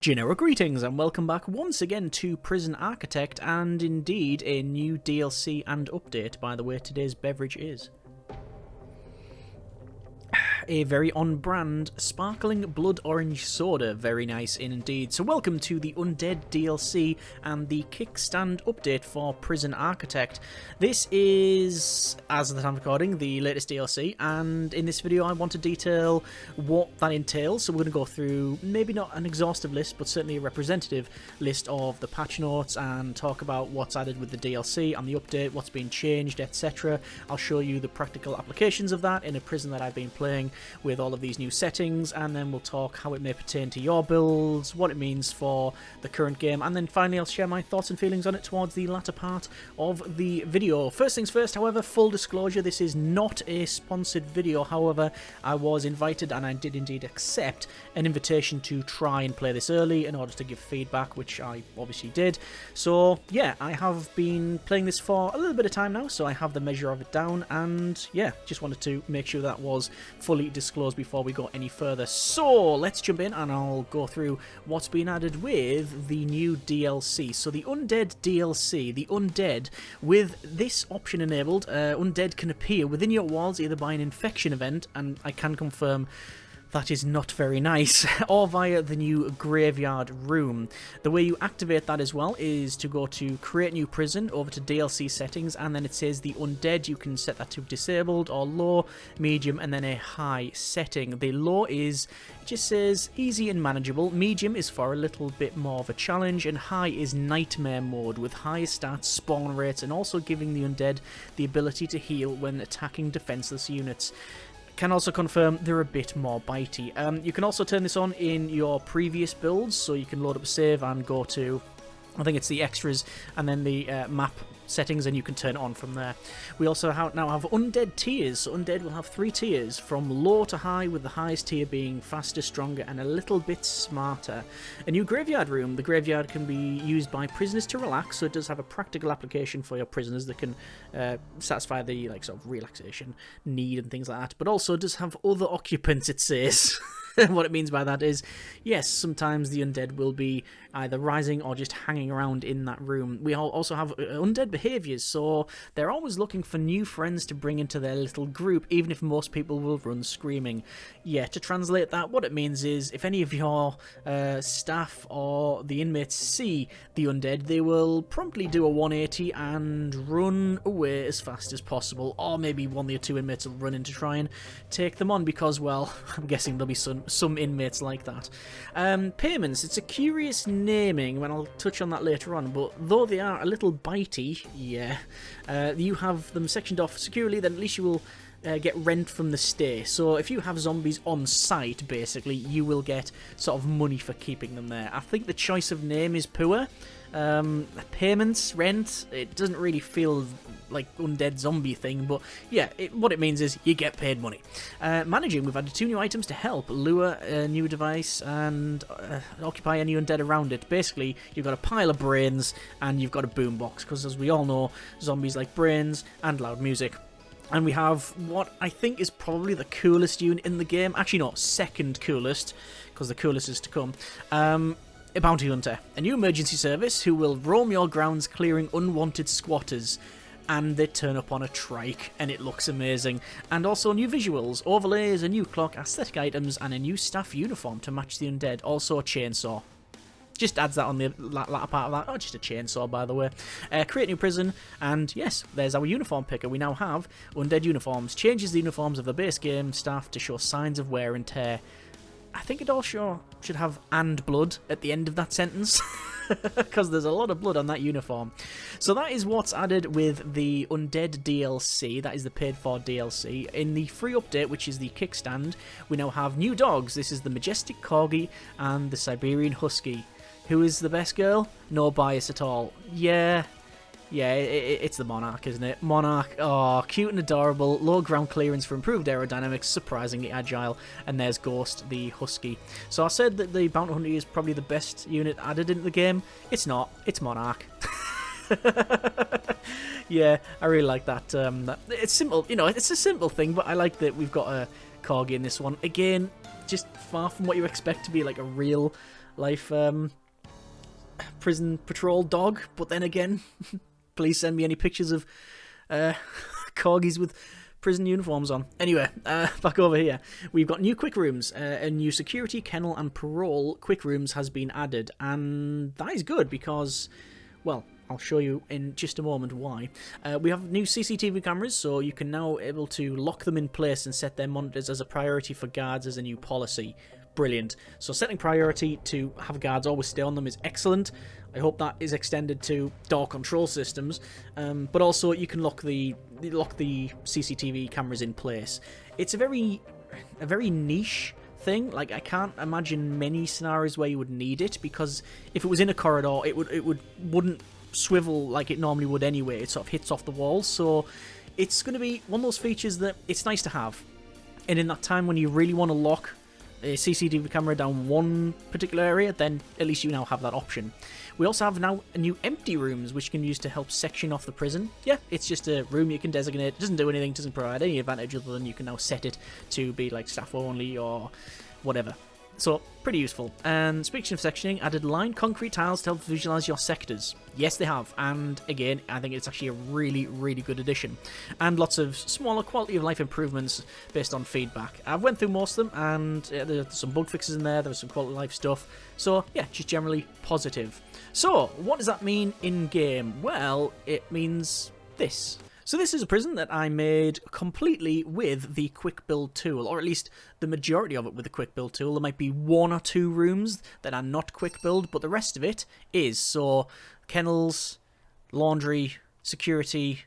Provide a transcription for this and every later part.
General greetings and welcome back once again to Prison Architect, and indeed a new DLC and update. By the way, today's beverage is a very on-brand sparkling blood orange soda. Very nice indeed. So welcome to the Undead DLC and the Kickstand update for Prison Architect. This is, as of the time of recording, the latest DLC, and in this video I want to detail what that entails. So we're going to go through maybe not an exhaustive list, but certainly a representative list of the patch notes and talk about what's added with the DLC and the update, what's been changed, etc. I'll show you the practical applications of that in a prison that I've been playing with all of these new settings, and then we'll talk how it may pertain to your builds, what it means for the current game, and then finally I'll share my thoughts and feelings on it towards the latter part of the video. First things first, however, full disclosure, this is not a sponsored video. However, I was invited, and I did indeed accept an invitation to try and play this early in order to give feedback, which I obviously did. So yeah, I have been playing this for a little bit of time now, so I have the measure of it down, and yeah, just wanted to make sure that was fully disclosed before we go any further. So let's jump in and I'll go through what's been added with the new DLC. So the Undead DLC, the Undead, with this option enabled, Undead can appear within your walls either by an infection event, and I can confirm that is not very nice, or via the new graveyard room. The way you activate that as well is to go to create new prison, over to DLC settings, and then it says the undead. You can set that to disabled or low, medium, and then a high setting. The low is, it just says easy and manageable, medium is for a little bit more of a challenge, and high is nightmare mode with higher stats, spawn rates, and also giving the undead the ability to heal when attacking defenseless units. Can also confirm they're a bit more bitey. You can also turn this on in your previous builds, so you can load up a save and go to, I think it's the extras, and then the map settings, and you can turn it on from there. We also now have undead tiers. So undead will have 3 tiers, from low to high, with the highest tier being faster, stronger, and a little bit smarter. A new graveyard room. The graveyard can be used by prisoners to relax, so it does have a practical application for your prisoners that can satisfy the sort of relaxation need and things like that, but also does have other occupants, it says. What it means by that is, yes, sometimes the undead will be either rising or just hanging around in that room. We also have undead behaviours, so they're always looking for new friends to bring into their little group, even if most people will run screaming. Yeah, to translate that, what it means is, if any of your staff or the inmates see the undead, they will promptly do a 180 and run away as fast as possible, or maybe one or two inmates will run in to try and take them on, because, well, I'm guessing there'll be some inmates like that. Payments, it's a curious naming, and I'll touch on that later on, but though they are a little bitey, yeah, you have them sectioned off securely, then at least you will get rent from the stay. So if you have zombies on site, basically, you will get sort of money for keeping them there. I think the choice of name is poor. Payments, rent, it doesn't really feel like undead zombie thing, but yeah, what it means is you get paid money. Managing, we've added 2 new items to help lure a new device and occupy any undead around it. Basically, you've got a pile of brains and you've got a boombox, because as we all know, zombies like brains and loud music. And we have what I think is probably the coolest unit in the game. Actually, no, second coolest, because the coolest is to come. A bounty hunter, a new emergency service who will roam your grounds clearing unwanted squatters, and they turn up on a trike and it looks amazing. And also new visuals, overlays, a new clock, aesthetic items, and a new staff uniform to match the undead. Also a chainsaw. Just adds that on the latter part of that. Oh, just a chainsaw, by the way. Create new prison, and yes, there's our uniform picker. We now have undead uniforms. Changes the uniforms of the base game staff to show signs of wear and tear. I think it also should have "and blood" at the end of that sentence, because there's a lot of blood on that uniform. So that is what's added with the Undead DLC. That is the paid-for DLC. In the free update, which is the Kickstand, we now have new dogs. This is the Majestic Corgi and the Siberian Husky. Who is the best girl? No bias at all. Yeah, it's the Monarch, isn't it? Monarch, oh, cute and adorable, low ground clearance for improved aerodynamics, surprisingly agile, and there's Ghost, the Husky. So I said that the Bounty Hunter is probably the best unit added into the game. It's not, it's Monarch. Yeah, I really like that. It's simple, you know, it's a simple thing, but I like that we've got a Corgi in this one. Again, just far from what you expect to be like a real life prison patrol dog. But then again, please send me any pictures of corgis with prison uniforms on. Anyway, back over here. We've got new quick rooms. A new security, kennel and parole quick rooms has been added. And that is good because, well, I'll show you in just a moment why. We have new CCTV cameras, so you can now able to lock them in place and set their monitors as a priority for guards as a new policy. Brilliant. So setting priority to have guards always stay on them is excellent. I hope that is extended to door control systems, but also you can lock the CCTV cameras in place. It's a very niche thing. Like, I can't imagine many scenarios where you would need it, because if it was in a corridor, it wouldn't swivel like it normally would anyway. It sort of hits off the walls, so it's going to be one of those features that it's nice to have. And in that time when you really want to lock a CCTV camera down one particular area, then at least you now have that option. We also have now new empty rooms, which you can use to help section off the prison. Yeah, it's just a room you can designate. It doesn't do anything, doesn't provide any advantage other than you can now set it to be like staff only or whatever. So, pretty useful. And speaking of sectioning, added lined concrete tiles to help visualise your sectors. Yes, they have. And again, I think it's actually a really, really good addition. And lots of smaller quality of life improvements based on feedback. I've went through most of them, and there's some bug fixes in there. There's some quality of life stuff. So, yeah, just generally positive. So, what does that mean in-game? Well, it means this. So this is a prison that I made completely with the quick build tool, or at least the majority of it with the quick build tool. There might be one or two rooms that are not quick build, but the rest of it is. So kennels, laundry, security,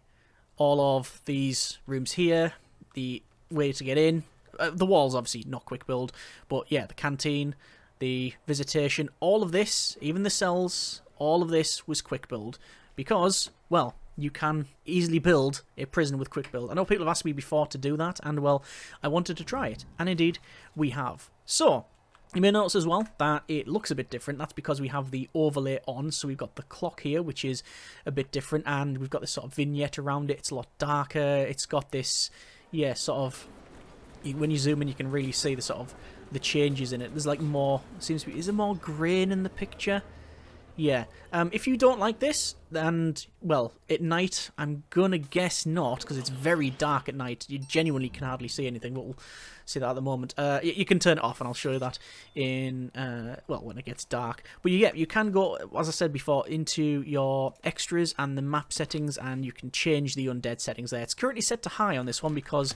all of these rooms here, the way to get in, the walls obviously not quick build, but yeah, the canteen, the visitation, all of this, even the cells, all of this was quick build because, well, you can easily build a prison with quick build. I know people have asked me before to do that, and well, I wanted to try it, and indeed we have. So you may notice as well that it looks a bit different. That's because we have the overlay on, so we've got the clock here, which is a bit different, and we've got this sort of vignette around it. It's a lot darker. It's got this, yeah, sort of, when you zoom in you can really see the sort of the changes in it. There's like more, seems to be, is there more grain in the picture? Yeah. If you don't like this, and, well, at night, I'm gonna guess not, because it's very dark at night. You genuinely can hardly see anything, but we'll see that at the moment. You can turn it off, and I'll show you that in, well, when it gets dark. But yeah, you can go, as I said before, into your extras and the map settings, and you can change the undead settings there. It's currently set to high on this one because,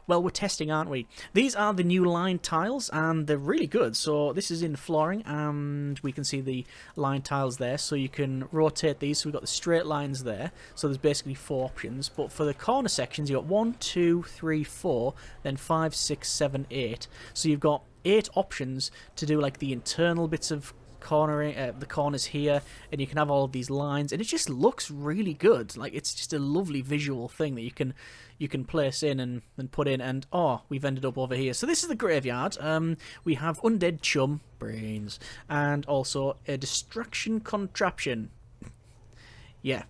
well, we're testing, aren't we? These are the new line tiles, and they're really good. So this is in flooring, and we can see the line tiles there. So you can rotate these. So we've got the straight lines there. So there's basically 4 options. But for the corner sections, you've got 1, 2, 3, 4, then 5, 6, 7, 8. So you've got 8 options to do like the internal bits of cornering, the corners here, and you can have all of these lines, and it just looks really good. Like, it's just a lovely visual thing that you can place in and put in. And oh, we've ended up over here. So this is the graveyard. We have undead chum brains and also a distraction contraption. Yeah,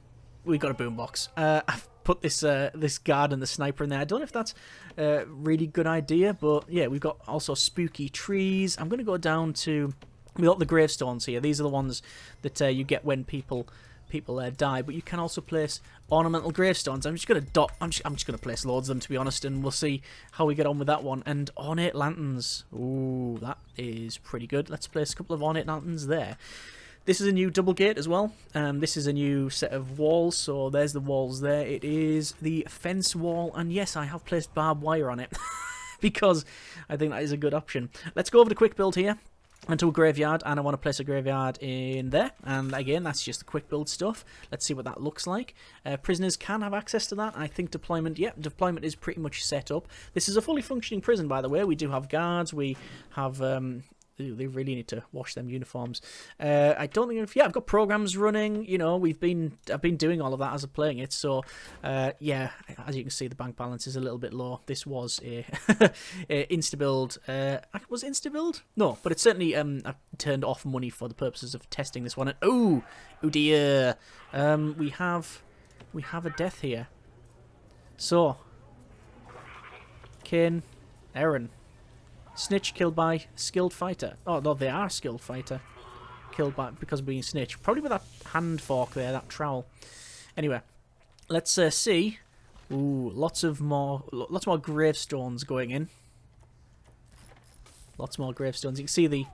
we got a boombox. I've put this this guard and the sniper in there. I don't know if that's a really good idea, but yeah, we've got also spooky trees. I'm going to go down to, we got the gravestones here. These are the ones that you get when people die, but you can also place ornamental gravestones. I'm just going to I'm just going to place loads of them, to be honest, and we'll see how we get on with that one. And ornate lanterns. Ooh, that is pretty good. Let's place a couple of ornate lanterns there. This is a new double gate as well. This is a new set of walls, so there's the walls there. It is the fence wall, and yes, I have placed barbed wire on it because I think that is a good option. Let's go over to quick build here. Into a graveyard, and I want to place a graveyard in there, and again, that's just the quick build stuff. Let's see what that looks like. Prisoners can have access to that. I think deployment, yeah, deployment is pretty much set up. This is a fully functioning prison, by the way. We do have guards, we have they really need to wash them uniforms. I don't think if, yeah, I've got programs running, you know, I've been doing all of that as I'm playing it. So yeah, as you can see, the bank balance is a little bit low. This was a, insta-build. Was it insta-build? No, but it's certainly I turned off money for the purposes of testing this one. And oh dear, we have a death here. So Kane, Aaron. Snitch killed by skilled fighter. Oh, no, they are skilled fighter. killed because of being a snitch. Probably with that hand fork there, that trowel. Anyway, let's see. Ooh, lots more gravestones going in. Lots more gravestones. You can see the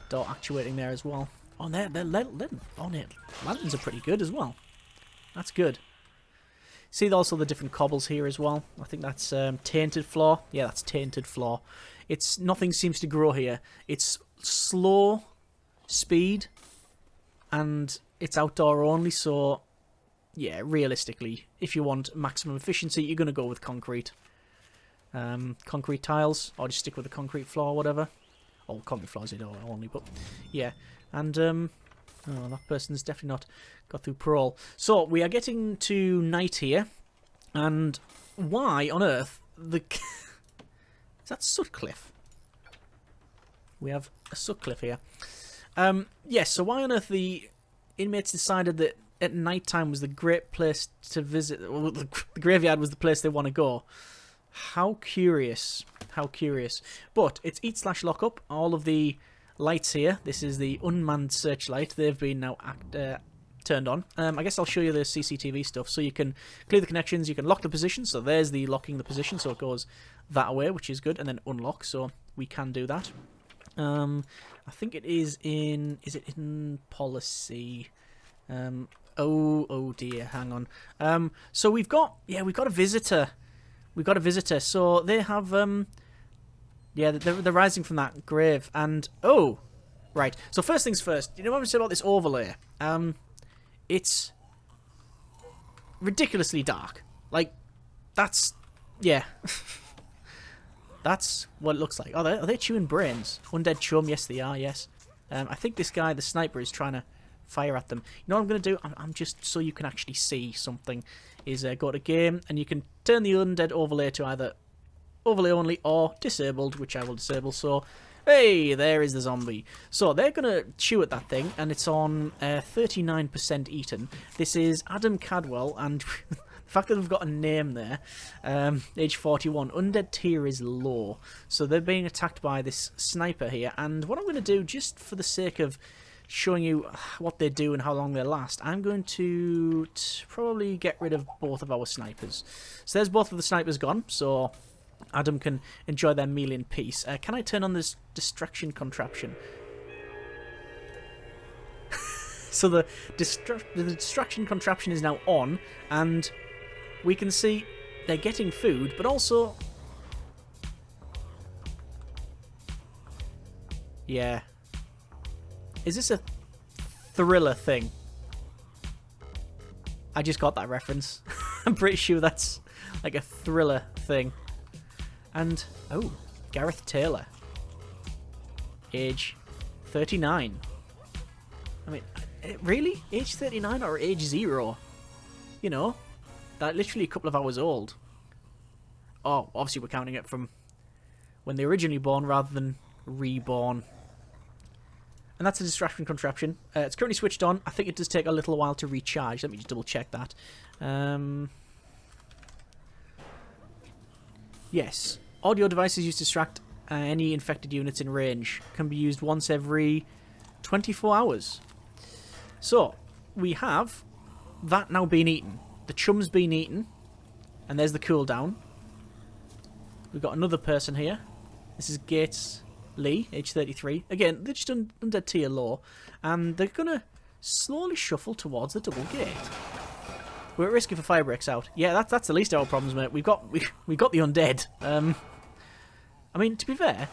door actuating there as well. Oh, lanterns are pretty good as well. That's good. See also the different cobbles here as well. I think that's tainted floor. Yeah, that's tainted floor. Nothing seems to grow here. It's slow speed and it's outdoor only, so yeah, realistically, if you want maximum efficiency, you're going to go with concrete. Concrete tiles, or just stick with the concrete floor or whatever. Or concrete floors only, but yeah. And oh, that person's definitely not got through parole. So we are getting to night here, and why on earth is that Sutcliffe? We have a Sutcliffe here. Yes. So why on earth the inmates decided that at night time was the great place to visit? Well, the graveyard was the place they want to go. How curious. How curious. But it's eat/lock-up. All of the lights here. This is the unmanned searchlight. They've been now turned on. I guess I'll show you the CCTV stuff. So you can clear the connections. You can lock the position. So there's the locking the position. So it goes that way, which is good. And then unlock. So we can do that. I think it is in... Is it in policy? Oh dear. Hang on. So we've got a visitor. We've got a visitor, so they have, yeah, they're rising from that grave, and, oh, right, so first things first, you know what I said about this overlay? It's ridiculously dark, like, that's, yeah, that's what it looks like. Oh, are they chewing brains? Undead chum, yes they are, yes. I think this guy, the sniper, is trying to fire at them. You know what I'm going to do? I'm just, so you can actually see something, is go to game, and you can turn the undead overlay to either overlay only or disabled, which I will disable. So, hey, there is the zombie. So they're going to chew at that thing, and it's on 39% eaten. This is Adam Cadwell, and the fact that we've got a name there, age 41, undead tier is low. So they're being attacked by this sniper here, and what I'm going to do, just for the sake of showing you what they do and how long they last, I'm going to probably get rid of both of our snipers. So there's both of the snipers gone, so Adam can enjoy their meal in peace. Can I turn on this distraction contraption? So the distraction contraption is now on, and we can see they're getting food, but also... Yeah. Is this a thriller thing? I just got that reference. I'm pretty sure that's like a thriller thing. And, oh, Gareth Taylor. Age 39. I mean, really? Age 39 or age 0? You know, that literally a couple of hours old. Oh, obviously we're counting it from when they were originally born rather than reborn. And that's a distraction contraption. It's currently switched on. I think it does take a little while to recharge. Let me just double check that. Yes. Audio devices used to distract any infected units in range. Can be used once every 24 hours. So, we have that now been eaten. The chum's been eaten. And there's the cooldown. We've got another person here. This is Gates Lee, age 33. Again, they're just undead tier low, and they're gonna slowly shuffle towards the double gate. We're at risk if a fire breaks out. Yeah, that's the least of our problems, mate. We got the undead. I mean, to be fair,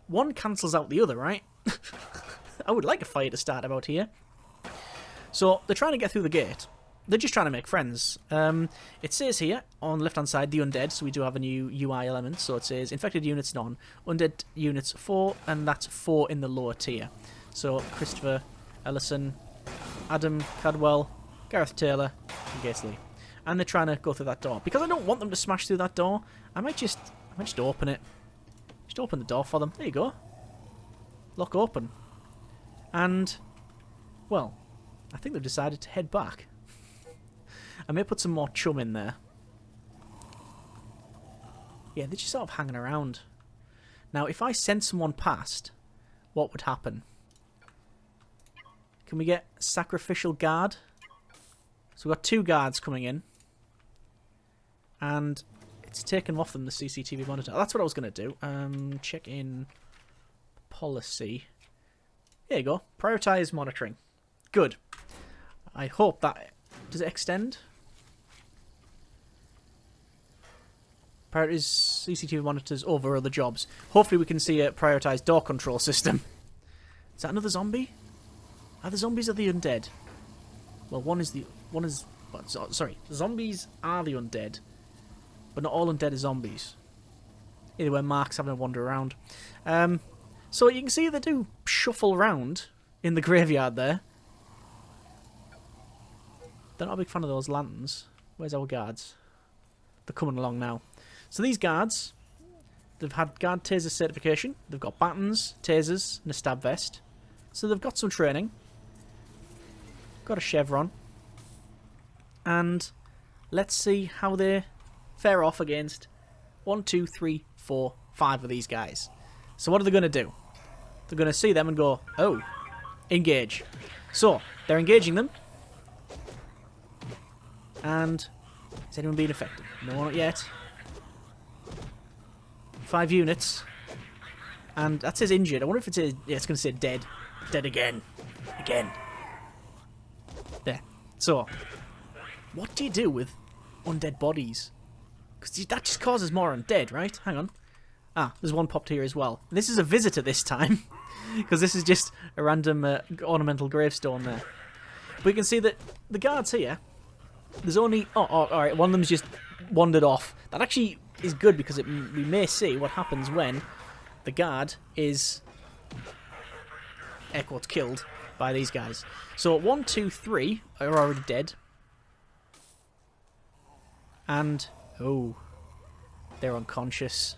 one cancels out the other, right? I would like a fire to start about here. So they're trying to get through the gate. They're just trying to make friends. It says here, on the left-hand side, the undead, so we do have a new UI element. So it says, infected units none, undead units 4, and that's 4 in the lower tier. So Christopher, Ellison, Adam Cadwell, Gareth Taylor, and Gasley. And they're trying to go through that door. Because I don't want them to smash through that door, I might just open it. Just open the door for them. There you go. Lock open. And, well, I think they've decided to head back. I may put some more chum in there. Yeah, they're just sort of hanging around. Now, if I sent someone past, what would happen? Can we get sacrificial guard? So we've got 2 guards coming in. And it's taken off them the CCTV monitor. Oh, that's what I was going to do. Check in policy. There you go. Prioritize monitoring. Good. I hope that... Does it extend? Prioritize CCTV monitors over other jobs. Hopefully we can see a prioritized door control system. Is that another zombie? Are the zombies or the undead? Well, one is... Sorry. Zombies are the undead. But not all undead are zombies. Either way, Mark's having a wander around. So you can see they do shuffle around in the graveyard there. They're not a big fan of those lanterns. Where's our guards? They're coming along now. So these guards, they've had guard taser certification. They've got batons, tasers, and a stab vest. So they've got some training. Got a chevron. And let's see how they fare off against 1, 2, 3, 4, 5 of these guys. So what are they going to do? They're going to see them and go, oh, engage. So they're engaging them. And is anyone being affected? No, not yet. 5 units. And that says injured. I wonder if it says... Yeah, it's going to say dead. Dead again. Again. There. So, what do you do with undead bodies? Because that just causes more undead, right? Hang on. Ah, there's one popped here as well. This is a visitor this time. Because this is just a random ornamental gravestone there. But you can see that the guards here... There's only... Oh, alright, one of them's just wandered off. That actually is good because we may see what happens when the guard is... air quotes killed by these guys. So 1, 2, 3 are already dead. And... Oh. They're unconscious.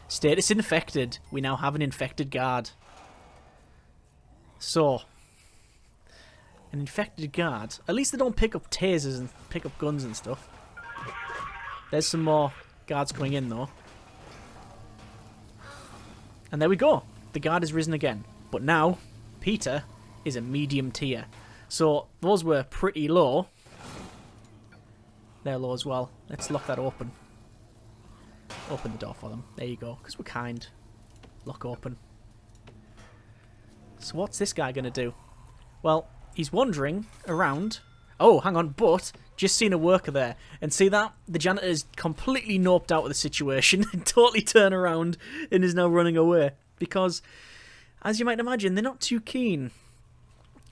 Status infected. We now have an infected guard. So... An infected guard. At least they don't pick up tasers and pick up guns and stuff. There's some more guards coming in though. And there we go. The guard has risen again. But now, Peter is a medium tier. So those were pretty low. They're low as well. Let's lock that open. Open the door for them. There you go. Because we're kind. Lock open. So what's this guy going to do? Well... He's wandering around. Oh, hang on, but just seen a worker there. And see that? The janitor is completely noped out of the situation and totally turned around and is now running away. Because, as you might imagine, they're not too keen.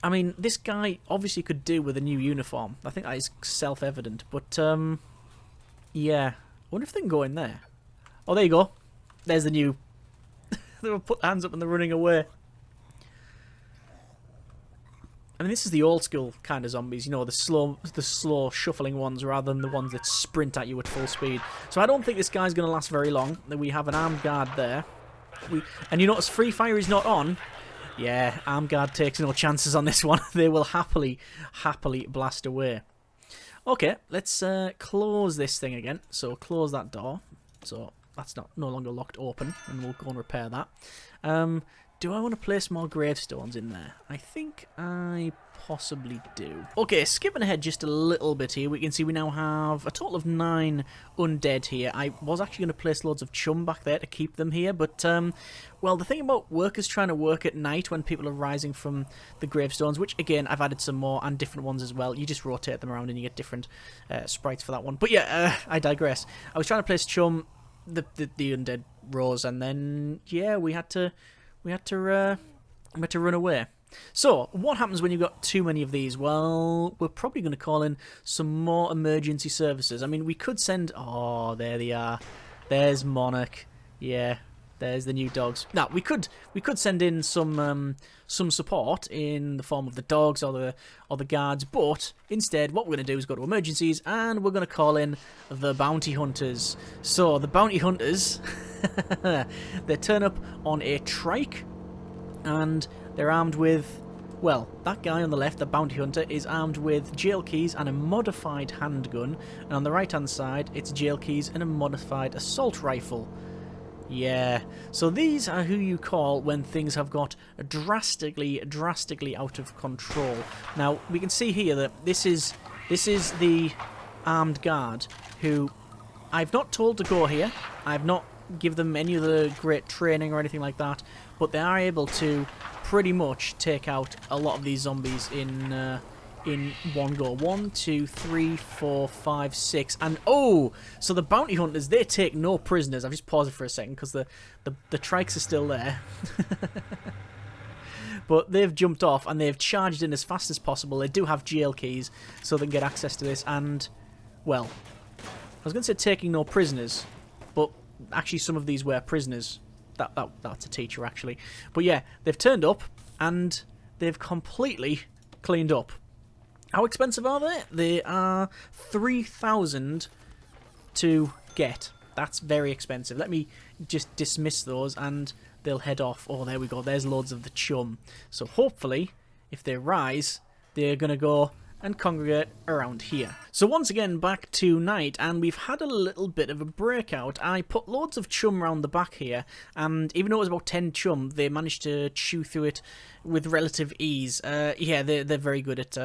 I mean, this guy obviously could do with a new uniform. I think that is self-evident. But, yeah. I wonder if they can go in there. Oh, there you go. There's the new... They put hands up and they're running away. I mean, this is the old school kind of zombies, you know, the slow shuffling ones rather than the ones that sprint at you at full speed. So I don't think this guy's going to last very long. We have an armed guard there. And you notice free fire is not on. Yeah, armed guard takes no chances on this one. They will happily blast away. Okay, let's close this thing again. So close that door. So that's no longer locked open, and we'll go and repair that. Do I want to place more gravestones in there? I think I possibly do. Okay, skipping ahead just a little bit here, we can see we now have a total of 9 undead here. I was actually going to place loads of chum back there to keep them here, but, well, the thing about workers trying to work at night when people are rising from the gravestones, which, again, I've added some more and different ones as well. You just rotate them around and you get different sprites for that one. But, yeah, I digress. I was trying to place chum, the undead rose, and then, yeah, we had to run away. So, what happens when you've got too many of these? Well, we're probably going to call in some more emergency services. I mean, we could send... Oh, there they are. There's Monarch. Yeah, there's the new dogs. Now, we could send in some support in the form of the dogs or the guards, but instead, what we're going to do is go to emergencies, and we're going to call in the bounty hunters. So, the bounty hunters, they turn up on a trike, and they're armed with, well, that guy on the left, the bounty hunter, is armed with jail keys and a modified handgun, and on the right hand side it's jail keys and a modified assault rifle. Yeah, so these are who you call when things have got drastically out of control. Now, we can see here that this is the armed guard who I've not told to go here. I've not give them any other great training or anything like that, but they are able to pretty much take out a lot of these zombies in one go. 1, 2, 3, 4, 5, 6, and oh! So the bounty hunters, they take no prisoners. I've just paused it for a second because the trikes are still there. But they've jumped off and they've charged in as fast as possible. They do have jail keys, so they can get access to this. And, well, I was going to say taking no prisoners, but actually some of these were prisoners. That's a teacher, actually. But yeah, they've turned up and they've completely cleaned up. How expensive are they? They are 3,000 to get. That's very expensive. Let me just dismiss those and they'll head off. Oh, there we go. There's loads of the chum. So hopefully, if they rise, they're going to go and congregate around here. So once again, back to night, and we've had a little bit of a breakout. I put loads of chum around the back here, and even though it was about 10 chum, they managed to chew through it with relative ease. Yeah, they're very good at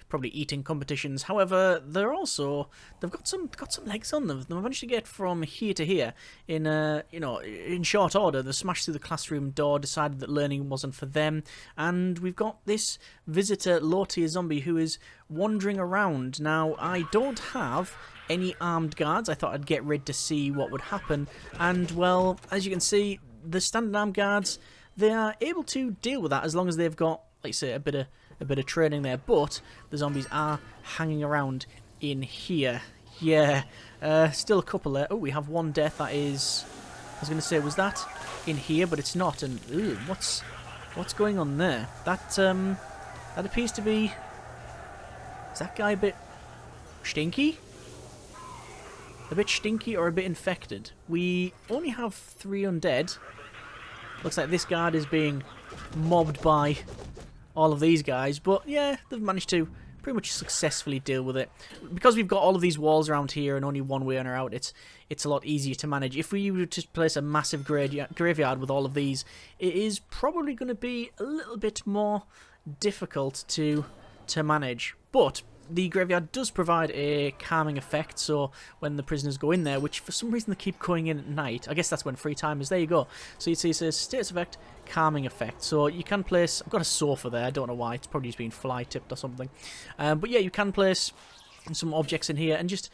probably eating competitions. However, they've got some legs on them. They managed to get from here to here in in short order. They smashed through the classroom door, decided that learning wasn't for them, and we've got this visitor low tier zombie who is wandering around. Now, I don't have any armed guards. I thought I'd get rid to see what would happen, and well, as you can see, the standard armed guards, they are able to deal with that as long as they've got, like I say, a bit of training there. But the zombies are hanging around in here. Yeah, still a couple there. Oh, we have one death. That is, I was going to say, was that in here? But it's not. And ooh, what's going on there? That appears to be. Is that guy a bit stinky? A bit stinky or a bit infected? We only have 3 undead. Looks like this guard is being mobbed by all of these guys, but yeah, they've managed to pretty much successfully deal with it. Because we've got all of these walls around here and only one way in or out, it's a lot easier to manage. If we were to place a massive graveyard with all of these, it is probably going to be a little bit more difficult to manage. But the graveyard does provide a calming effect, so when the prisoners go in there, which for some reason they keep going in at night, I guess that's when free time is. There you go. So you see it says status effect, calming effect. So you can place, I've got a sofa there, I don't know why, it's probably just been fly tipped or something. But yeah, you can place some objects in here and just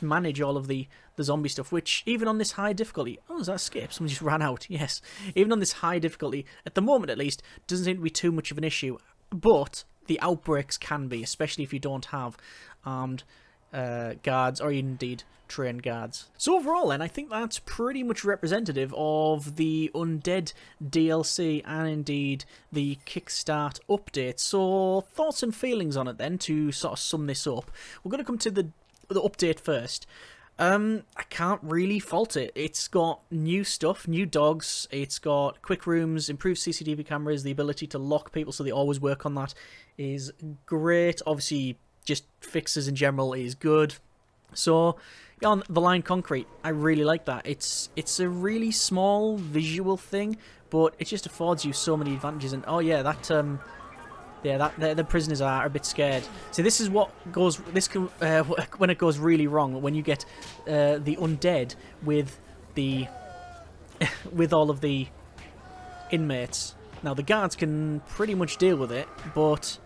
manage all of the zombie stuff, which even on this high difficulty, oh, is that escape? Someone just ran out. Yes, even on this high difficulty, at the moment at least, doesn't seem to be too much of an issue. But the outbreaks can be, especially if you don't have armed guards or indeed trained guards. So overall then, I think that's pretty much representative of the Undead DLC and indeed the Kickstart update. So thoughts and feelings on it then, to sort of sum this up. We're going to come to the update first. I can't really fault it. It's got new stuff, new dogs, it's got quick rooms, improved CCTV cameras, the ability to lock people so they always work on that is great. Obviously, just fixes in general is good. So, on the line concrete, I really like that. It's a really small visual thing, but it just affords you so many advantages. And oh yeah, that yeah, the prisoners are a bit scared. So this is what goes. This can, when it goes really wrong, when you get the undead with the with all of the inmates. Now the guards can pretty much deal with it, but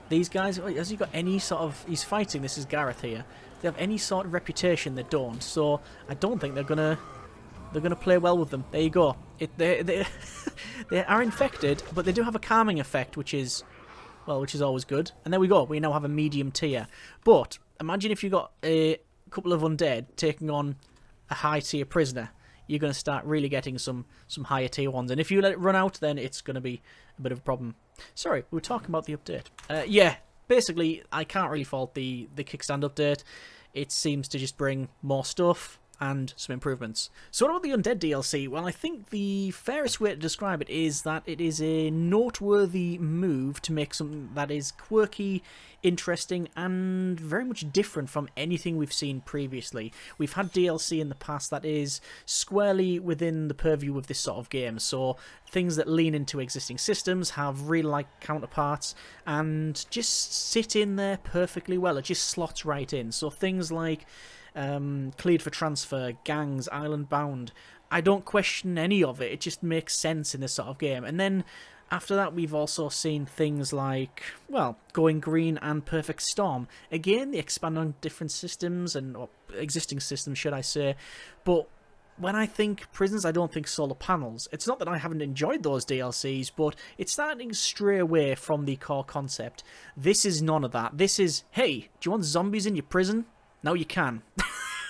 these guys, has he got any sort of? He's fighting. This is Gareth here. If they have any sort of reputation, they don't. So I don't think they're gonna play well with them. There you go. They are infected, but they do have a calming effect, which is always good. And there we go. We now have a medium tier. But imagine if you got a couple of undead taking on a high tier prisoner. You're going to start really getting some higher tier ones. And if you let it run out, then it's going to be a bit of a problem. Sorry, we were talking about the update. Yeah, basically, I can't really fault the Kickstand update. It seems to just bring more stuff. and some improvements. So what about the Undead DLC? Well, I think the fairest way to describe it is that it is a noteworthy move to make something that is quirky, interesting, and very much different from anything we've seen previously. We've had DLC in the past that is squarely within the purview of this sort of game, so things that lean into existing systems, have real-like counterparts, and just sit in there perfectly well. It just slots right in. So things like cleared for transfer, gangs, island bound, I don't question any of it. It just makes sense in this sort of game. And then after that, we've also seen things like, well, Going Green and Perfect Storm. Again, they expand on different systems, or existing systems, should I say. But when I think prisons, I don't think solar panels. It's not that I haven't enjoyed those DLCs, but it's starting to stray away from the core concept. This is none of that. This is, hey, do you want zombies in your prison? Now you can.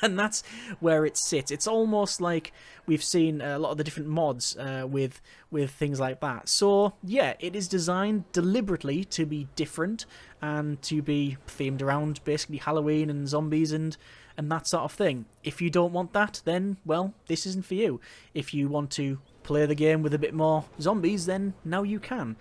And that's where it sits. It's almost like we've seen a lot of the different mods with things like that. So yeah, it is designed deliberately to be different and to be themed around basically Halloween and zombies and that sort of thing. If you don't want that, then, well, this isn't for you. If you want to play the game with a bit more zombies, then now you can.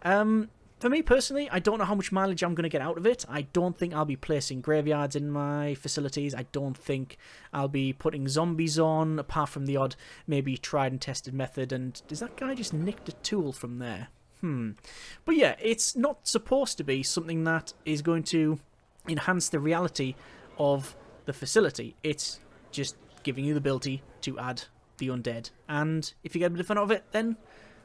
For me personally, I don't know how much mileage I'm going to get out of it. I don't think I'll be placing graveyards in my facilities. I don't think I'll be putting zombies on, apart from the odd, maybe tried and tested method. And does that guy just nicked a tool from there? But yeah, it's not supposed to be something that is going to enhance the reality of the facility. It's just giving you the ability to add the undead. And if you get a bit of fun out of it, then,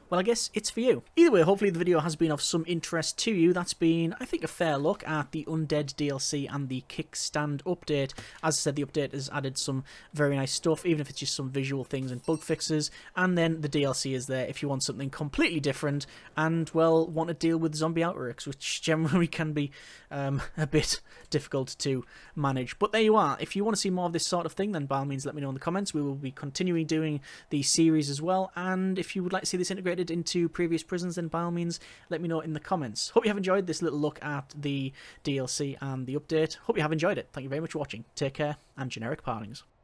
well, I guess it's for you. Either way, hopefully the video has been of some interest to you. That's been, I think, a fair look at the Undead DLC and the Kickstand update. As I said, the update has added some very nice stuff, even if it's just some visual things and bug fixes. And then the DLC is there if you want something completely different and, well, want to deal with zombie outbreaks, which generally can be a bit difficult to manage. But there you are. If you want to see more of this sort of thing, then by all means let me know in the comments. We will be continuing doing the series as well. And if you would like to see this integrated into previous prisons, then by all means let me know in the comments. Hope you have enjoyed this little look at the DLC and the update. Hope you have enjoyed it. Thank you very much for watching. Take care, and generic partings.